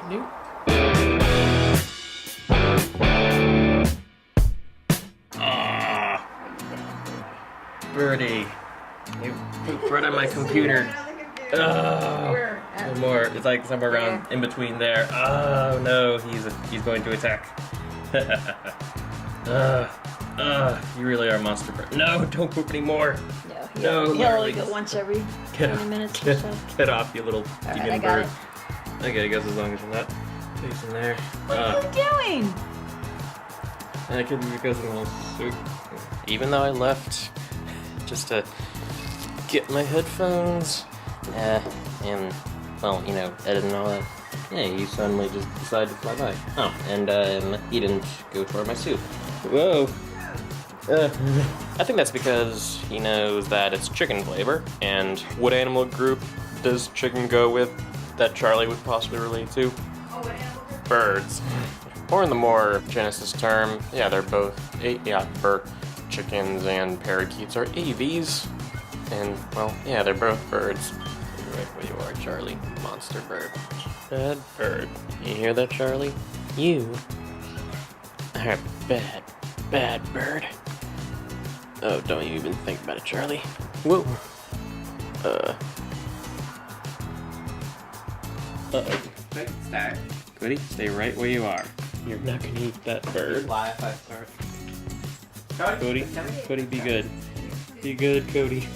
Nope. Ah, Birdie, you pooped right on my computer. Oh, no more. It's like somewhere around in between there. Oh no, he's going to attack. You really are a monster bird. No, don't poop anymore. No, he'll only go once every 20 minutes or so. Get off, you little demon I got bird. it. Okay, I guess as long as you're not facing there. What are you doing? I couldn't because of my suit. Even though I left just to get my headphones, and, well, you know, edit and all that, yeah, you suddenly just decided to fly by. Oh, and, he didn't go toward my suit. Whoa. I think that's because he knows that it's chicken flavor, and what animal group does chicken go with that Charlie would possibly relate to? Birds. Or in the more Genesis term, yeah, they're both, chickens and parakeets are AVs. And, well, yeah, they're both birds. You're right where you are, Charlie. Monster bird. Bad bird. You hear that, Charlie? You are a bad bird. Oh, don't you even think about it, Charlie. Whoa. Uh-oh. Start. Cody, stay right where you are. You're not gonna eat that bird. Fly if I start. Cody, be good. Be good, Cody.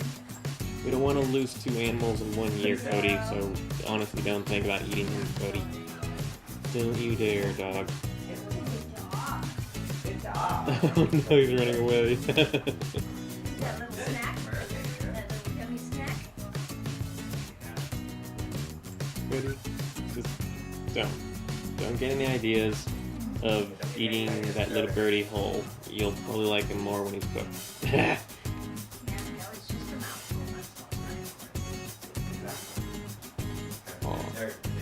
We don't want to lose 2 animals in 1 year, Cody, so honestly don't think about eating him, Cody. Don't you dare, dog. Good dog. Oh no, he's running away. That little snack? That little yummy snack? Cody, just don't get any ideas of eating that little birdie whole. You'll probably like him more when he's cooked. Yeah, no, it's just a mouthful.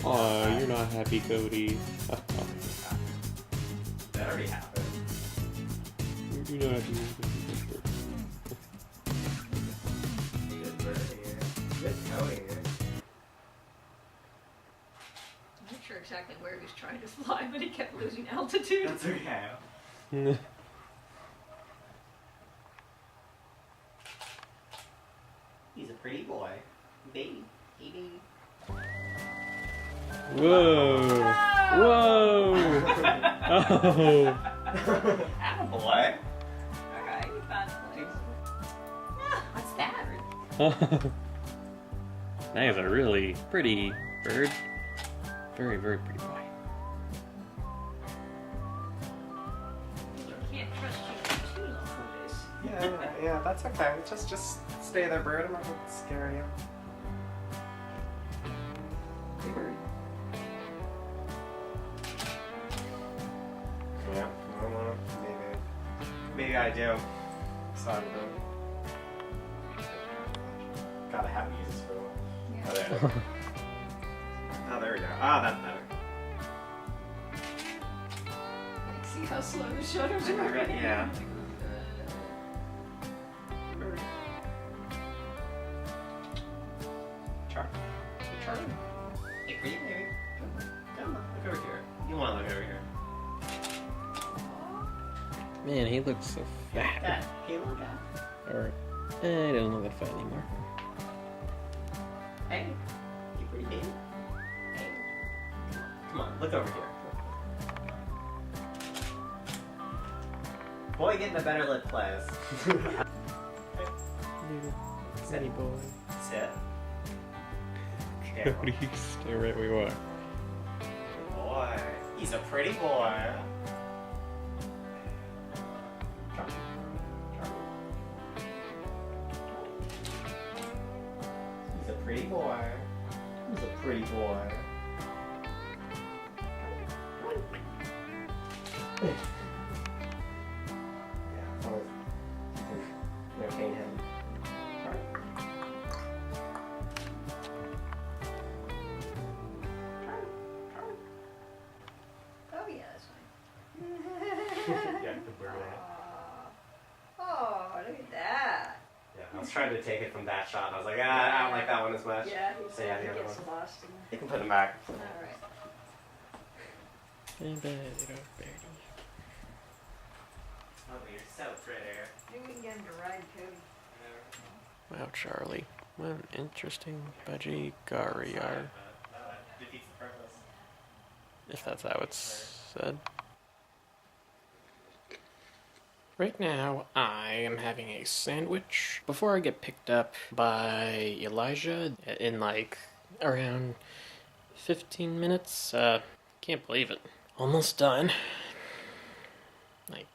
Oh, you're not happy, Cody. That already happened. You're not happy. Good bird here. Good Cody here. I'm not sure exactly where he was trying to fly, but he kept losing altitude. That's okay. He's a pretty boy. Baby. Baby. Whoa! Whoa! Oh! Attaboy. Alright, you found a place. What's that? That is a really pretty bird. Very, very pretty boy. You can't trust you too long for this. Yeah, that's okay. Just stay there, bird. I'm not gonna scare you. Hey, bird. Yeah, I don't know. Maybe I do. Sorry, bro. Gotta have uses for them. Yeah. Oh, there. Oh, there we go. Ah, that's better. See how slow the shutters are already? Yeah. Char. Char. Hey, pretty baby. Come on, look over here. You want to look over here. Man, he looks so fat. Dad, hey, look at. Alright. I don't look that fat anymore. Hey, you pretty baby. Hey. Come on, look over here. Boy, getting a better lip plays. City boy. Sit. Cody, stay right where you are. Good boy. He's a pretty boy. Charlie. Charlie. He's a pretty boy. He's a pretty boy. Yeah, as long as you can entertain him. Oh, yeah, that's fine. Yeah, the bird. Oh, look at that. Yeah, I was trying to take it from that shot, and I was like, I don't like that one as much. Yeah, So yeah, the he other gets one. lost in You can put him back. Alright. Hey, baby, little birdie. Oh, you're so pretty. Maybe we can get him to ride Cody. Wow, Charlie. What an interesting budgie gari are. Defeats the purpose. If that's how it's said. Right now, I am having a sandwich before I get picked up by Elijah in like around 15 minutes. Can't believe it. Almost done. Like,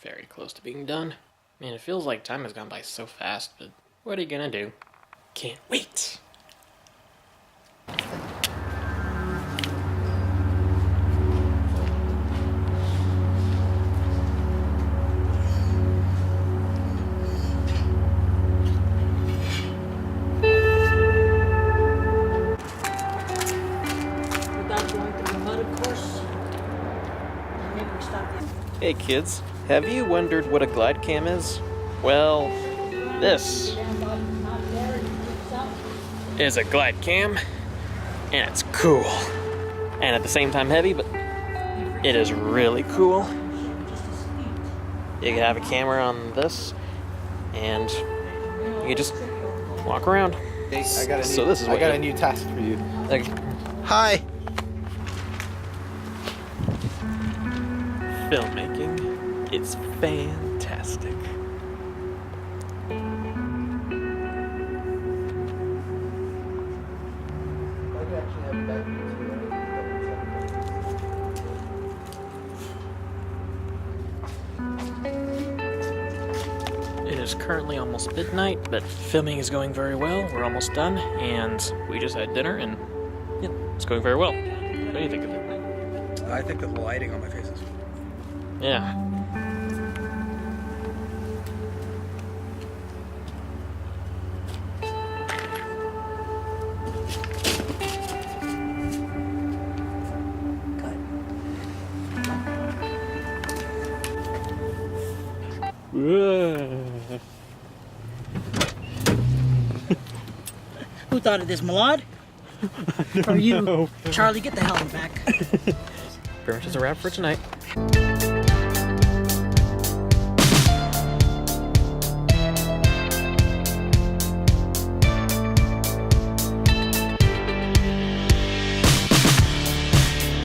very close to being done. Man, it feels like time has gone by so fast, but what are you gonna do? Can't wait! Without going through the mud, of course. Maybe we stop there. Hey kids, have you wondered what a glide cam is? Well, this is a glide cam, and it's cool. And at the same time heavy, but it is really cool. You can have a camera on this, and you can just walk around. Hey, I got a a new task for you. Like, Hi. filmmaking is fantastic. It is currently almost midnight, but filming is going very well. We're almost done, and we just had dinner, and yeah, it's going very well. What do you think of it? I think the lighting on my face is. Yeah. Who thought of this, Malad? Or you? Charlie, get the hell back. Pretty much is a wrap for tonight.